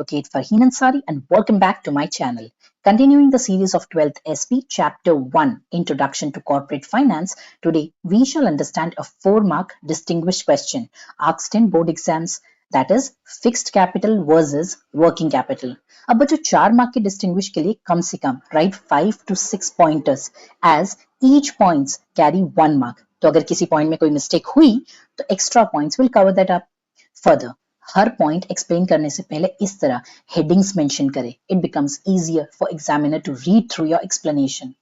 Advocate Farheen Ansari and welcome back to my channel. Continuing the series of 12th SP Chapter 1 Introduction to Corporate Finance, today we shall understand a 4-mark distinguished question asked in board exams, that is fixed capital versus working capital. अब बच्चों 4 mark के distinguish के लिए कम से कम right 5 to 6 pointers as each points carry 1 mark. तो अगर किसी point में कोई मिस्टेक हुई तो extra points will cover that up. Further हर पॉइंट एक्सप्लेन करने से पहले इस तरह हेडिंग्स मेंशन करें. It becomes easier for examiner to read through your explanation.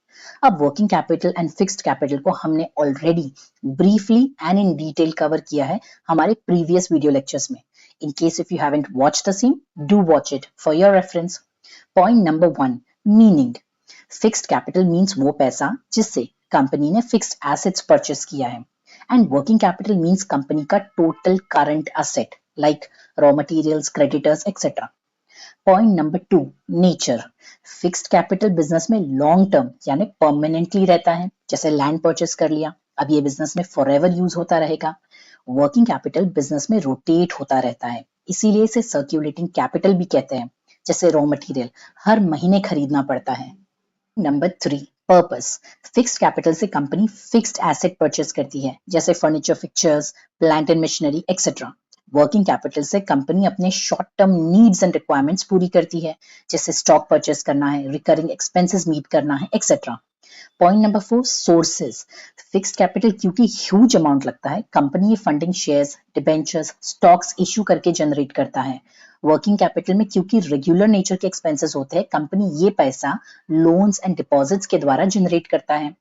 अब working capital and fixed capital को हमने already briefly and in detail cover किया है हमारे प्रीवियस वीडियो लेक्चर्स में. In case if you haven't watched the same, do watch it for your reference. Point number 1, meaning. Fixed capital means वो पैसा जिससे company ने फिक्स्ड एसेट्स परचेस किया है. And working capital means company का total current asset like raw materials, creditors, etc. Point number 2, nature. Fixed capital business में long term यानी permanently रहता है. जैसे लैंड परचेस कर लिया, अब ये बिजनेस में फॉरएवर यूज होता रहेगा. वर्किंग कैपिटल बिजनेस में रोटेट होता रहता है, इसीलिए इसे सर्क्यूलेटिंग कैपिटल भी कहते हैं. जैसे रॉ मटेरियल हर महीने खरीदना पड़ता है. Number 3, purpose. फिक्स्ड कैपिटल से कंपनी फिक्स्ड एसेट परचेस करती है, जैसे furniture, fixtures, plant and machinery etcetera. Working capital से कंपनी अपने short term needs and requirements पूरी करती है, जैसे स्टॉक परचेस करना है, रिकरिंग एक्सपेंसेस मीट करना है etcetera. Point number 4, sources. Fixed capital क्योंकि ह्यूज अमाउंट लगता है, कंपनी ये funding shares, debentures, stocks issue करके जनरेट करता है. वर्किंग कैपिटल में क्योंकि रेगुलर नेचर के एक्सपेंसेस होते हैं, कंपनी ये पैसा लोन्स एंड डिपॉजिट्स के द्वारा जनरेट करता है.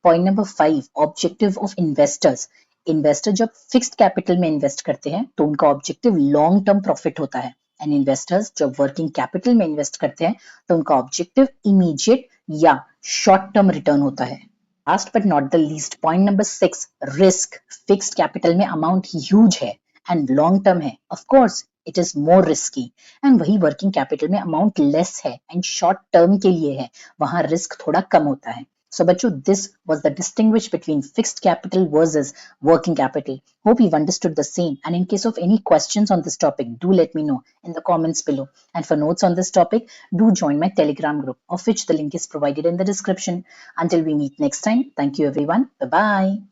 Point number 5, objective of investors. Investor जब फिक्स्ड कैपिटल में इन्वेस्ट करते हैं तो उनका ऑब्जेक्टिव लॉन्ग टर्म प्रॉफिट होता है. एंड इन्वेस्टर्स जब वर्किंग कैपिटल में इन्वेस्ट करते हैं तो उनका ऑब्जेक्टिव इमीडिएट या शॉर्ट टर्म रिटर्न होता है. Last but not the least, point number 6, risk. Fixed capital में अमाउंट ह्यूज है एंड लॉन्ग टर्म है, of course it is more risky. And वही वर्किंग कैपिटल में अमाउंट लेस है and short term के लिए है, वहां रिस्क थोड़ा कम होता है. So बच्चों, this was the distinguish between fixed capital versus working capital. Hope you've understood the same. And in case of any questions on this topic, do let me know in the comments below. And for notes on this topic, do join my Telegram group, of which the link is provided in the description. Until we meet next time, thank you everyone. Bye-bye.